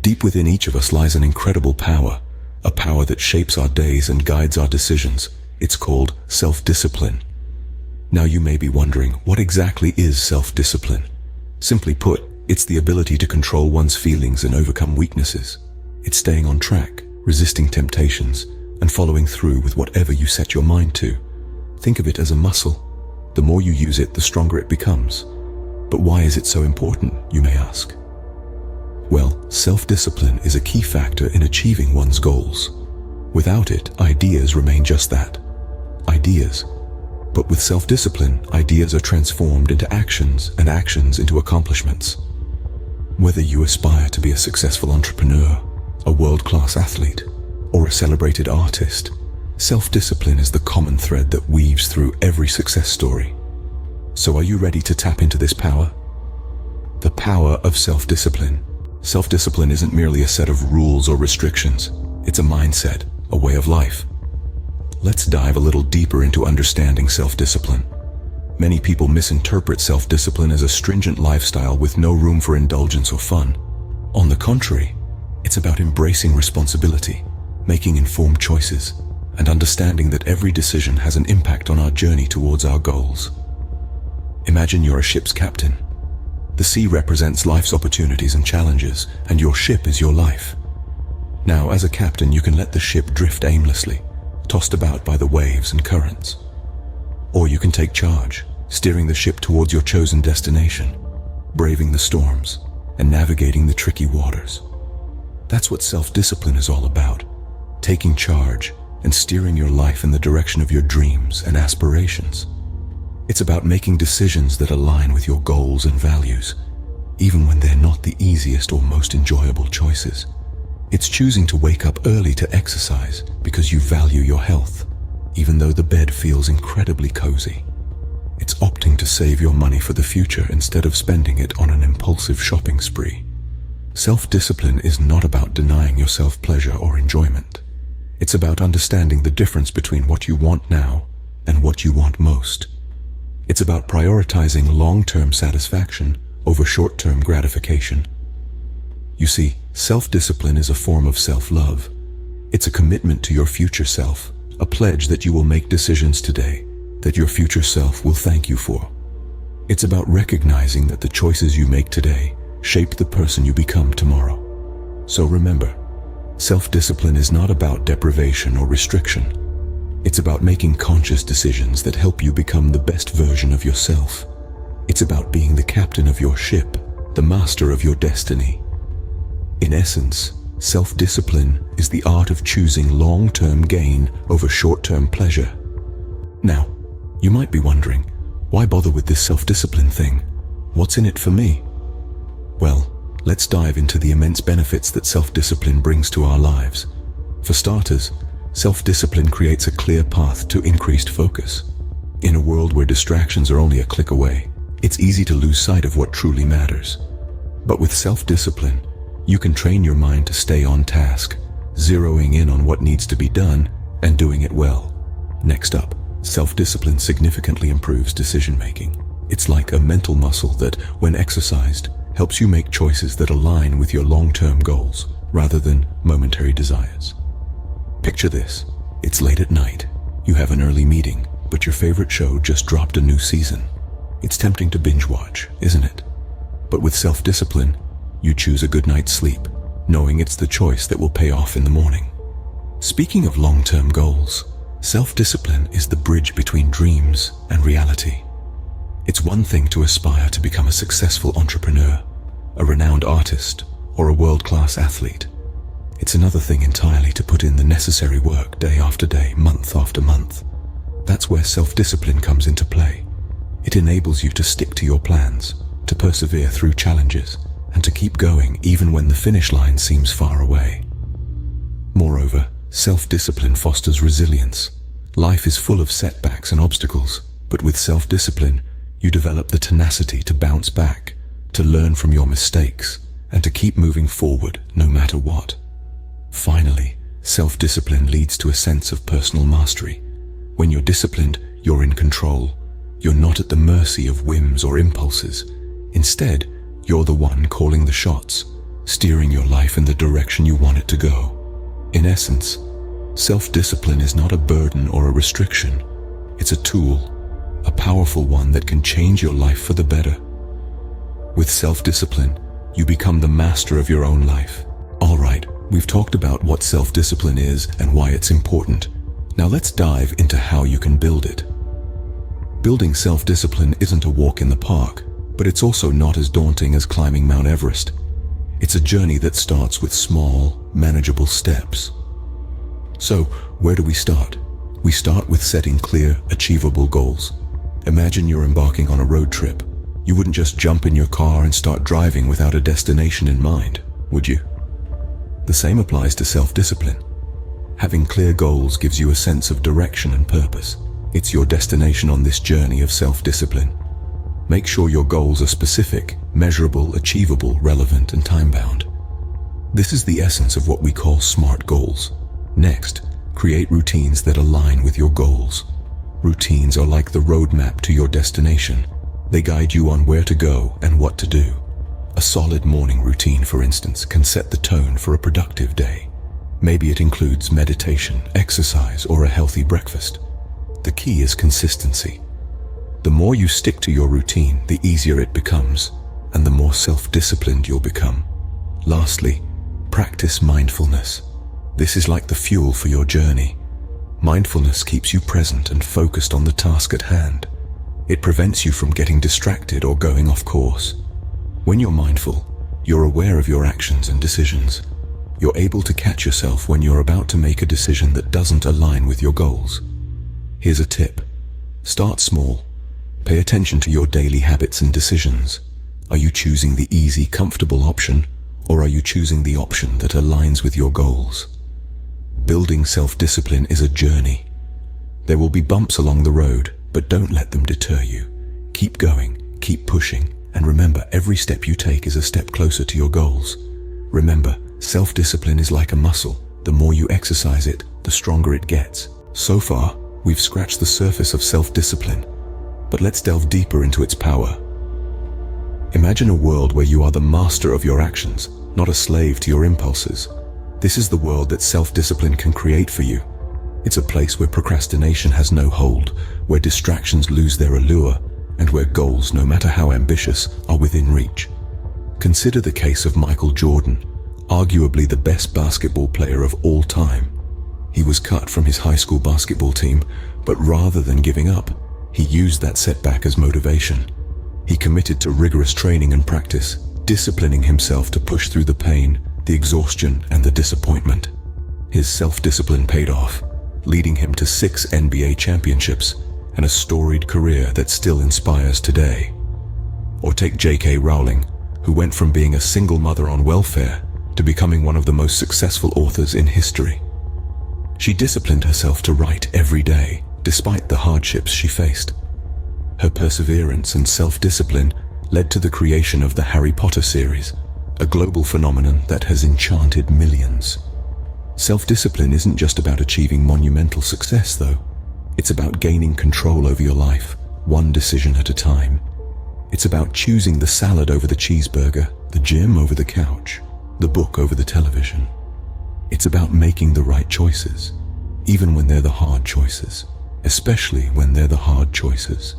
Deep within each of us lies an incredible power, a power that shapes our days and guides our decisions. It's called self-discipline. Now you may be wondering, what exactly is self-discipline? Simply put, it's the ability to control one's feelings and overcome weaknesses. It's staying on track, resisting temptations, and following through with whatever you set your mind to. Think of it as a muscle. The more you use it, the stronger it becomes. But why is it so important, you may ask? Well, self-discipline is a key factor in achieving one's goals. Without it, ideas remain just that, ideas. But with self-discipline, ideas are transformed into actions and actions into accomplishments. Whether you aspire to be a successful entrepreneur, a world-class athlete, or a celebrated artist, self-discipline is the common thread that weaves through every success story. So are you ready to tap into this power? The power of self-discipline. Self-discipline isn't merely a set of rules or restrictions. It's a mindset, a way of life. Let's dive a little deeper into understanding self-discipline. Many people misinterpret self-discipline as a stringent lifestyle with no room for indulgence or fun. On the contrary, it's about embracing responsibility, making informed choices, and understanding that every decision has an impact on our journey towards our goals. Imagine you're a ship's captain. The sea represents life's opportunities and challenges, and your ship is your life. Now, as a captain, you can let the ship drift aimlessly, tossed about by the waves and currents. Or you can take charge, steering the ship towards your chosen destination, braving the storms, and navigating the tricky waters. That's what self-discipline is all about, taking charge and steering your life in the direction of your dreams and aspirations. It's about making decisions that align with your goals and values, even when they're not the easiest or most enjoyable choices. It's choosing to wake up early to exercise because you value your health, even though the bed feels incredibly cozy. It's opting to save your money for the future instead of spending it on an impulsive shopping spree. Self-discipline is not about denying yourself pleasure or enjoyment. It's about understanding the difference between what you want now and what you want most. It's about prioritizing long-term satisfaction over short-term gratification. You see, self-discipline is a form of self-love. It's a commitment to your future self, a pledge that you will make decisions today that your future self will thank you for. It's about recognizing that the choices you make today shape the person you become tomorrow. So remember, self-discipline is not about deprivation or restriction. It's about making conscious decisions that help you become the best version of yourself. It's about being the captain of your ship, the master of your destiny. In essence, self-discipline is the art of choosing long-term gain over short-term pleasure. Now, you might be wondering, why bother with this self-discipline thing? What's in it for me? Well, let's dive into the immense benefits that self-discipline brings to our lives. For starters, self-discipline creates a clear path to increased focus. In a world where distractions are only a click away, it's easy to lose sight of what truly matters. But with self-discipline, you can train your mind to stay on task, zeroing in on what needs to be done and doing it well. Next up, self-discipline significantly improves decision-making. It's like a mental muscle that, when exercised, helps you make choices that align with your long-term goals rather than momentary desires. Picture this. It's late at night. You have an early meeting, but your favorite show just dropped a new season. It's tempting to binge watch, isn't it? But with self-discipline, you choose a good night's sleep, knowing it's the choice that will pay off in the morning. Speaking of long-term goals, self-discipline is the bridge between dreams and reality. It's one thing to aspire to become a successful entrepreneur, a renowned artist, or a world-class athlete. It's another thing entirely to put in the necessary work day after day, month after month. That's where self-discipline comes into play. It enables you to stick to your plans, to persevere through challenges, and to keep going even when the finish line seems far away. Moreover, self-discipline fosters resilience. Life is full of setbacks and obstacles, but with self-discipline, you develop the tenacity to bounce back, to learn from your mistakes, and to keep moving forward no matter what. Finally, self-discipline leads to a sense of personal mastery. When you're disciplined, you're in control. You're not at the mercy of whims or impulses. Instead, you're the one calling the shots, steering your life in the direction you want it to go. In essence, self-discipline is not a burden or a restriction. It's a tool, a powerful one that can change your life for the better. With self-discipline, you become the master of your own life. All right, we've talked about what self-discipline is and why it's important. Now let's dive into how you can build it. Building self-discipline isn't a walk in the park, but it's also not as daunting as climbing Mount Everest. It's a journey that starts with small, manageable steps. So, where do we start? We start with setting clear, achievable goals. Imagine you're embarking on a road trip. You wouldn't just jump in your car and start driving without a destination in mind, would you? The same applies to self-discipline. Having clear goals gives you a sense of direction and purpose. It's your destination on this journey of self-discipline. Make sure your goals are specific, measurable, achievable, relevant, and time-bound. This is the essence of what we call SMART goals. Next, create routines that align with your goals. Routines are like the roadmap to your destination. They guide you on where to go and what to do. A solid morning routine, for instance, can set the tone for a productive day. Maybe it includes meditation, exercise, or a healthy breakfast. The key is consistency. The more you stick to your routine, the easier it becomes, and the more self-disciplined you'll become. Lastly, practice mindfulness. This is like the fuel for your journey. Mindfulness keeps you present and focused on the task at hand. It prevents you from getting distracted or going off course. When you're mindful, you're aware of your actions and decisions. You're able to catch yourself when you're about to make a decision that doesn't align with your goals. Here's a tip. Start small. Pay attention to your daily habits and decisions. Are you choosing the easy, comfortable option, or are you choosing the option that aligns with your goals? Building self-discipline is a journey. There will be bumps along the road, but don't let them deter you. Keep going, keep pushing, and remember, every step you take is a step closer to your goals. Remember, self-discipline is like a muscle. The more you exercise it, the stronger it gets. So far, we've scratched the surface of self-discipline, but let's delve deeper into its power. Imagine a world where you are the master of your actions, not a slave to your impulses. This is the world that self-discipline can create for you. It's a place where procrastination has no hold, where distractions lose their allure, and where goals, no matter how ambitious, are within reach. Consider the case of Michael Jordan, arguably the best basketball player of all time. He was cut from his high school basketball team, but rather than giving up, he used that setback as motivation. He committed to rigorous training and practice, disciplining himself to push through the pain, the exhaustion, and the disappointment. His self-discipline paid off, leading him to 6 NBA championships and a storied career that still inspires today. Or take J.K. Rowling, who went from being a single mother on welfare to becoming one of the most successful authors in history. She disciplined herself to write every day, despite the hardships she faced. Her perseverance and self-discipline led to the creation of the Harry Potter series, a global phenomenon that has enchanted millions. Self-discipline isn't just about achieving monumental success, though. It's about gaining control over your life, one decision at a time. It's about choosing the salad over the cheeseburger, the gym over the couch, the book over the television. It's about making the right choices, even when they're the hard choices, especially when they're the hard choices.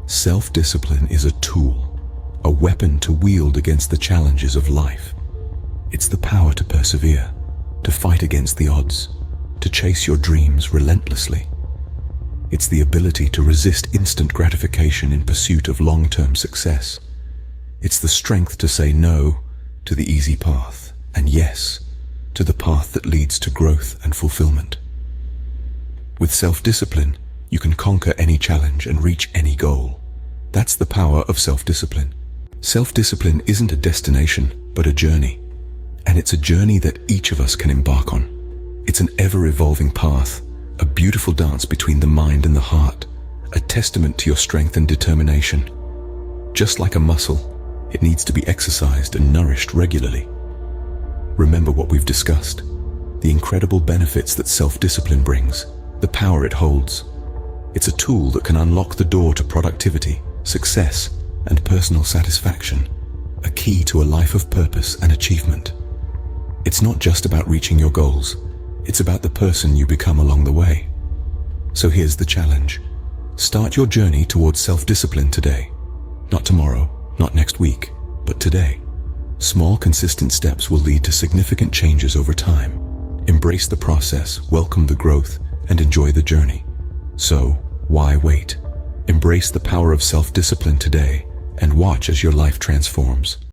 Self-discipline is a tool, a weapon to wield against the challenges of life. It's the power to persevere, to fight against the odds, to chase your dreams relentlessly. It's the ability to resist instant gratification in pursuit of long-term success. It's the strength to say no to the easy path and yes to the path that leads to growth and fulfillment. With self-discipline, you can conquer any challenge and reach any goal. That's the power of self-discipline. Self-discipline isn't a destination, but a journey. And it's a journey that each of us can embark on. It's an ever-evolving path, a beautiful dance between the mind and the heart, a testament to your strength and determination. Just like a muscle, it needs to be exercised and nourished regularly. Remember what we've discussed, the incredible benefits that self-discipline brings, the power it holds. It's a tool that can unlock the door to productivity, success, and personal satisfaction, a key to a life of purpose and achievement. It's not just about reaching your goals, it's about the person you become along the way. So here's the challenge. Start your journey towards self-discipline today. Not tomorrow, not next week, but today. Small, consistent steps will lead to significant changes over time. Embrace the process, welcome the growth, and enjoy the journey. So, why wait? Embrace the power of self-discipline today and watch as your life transforms.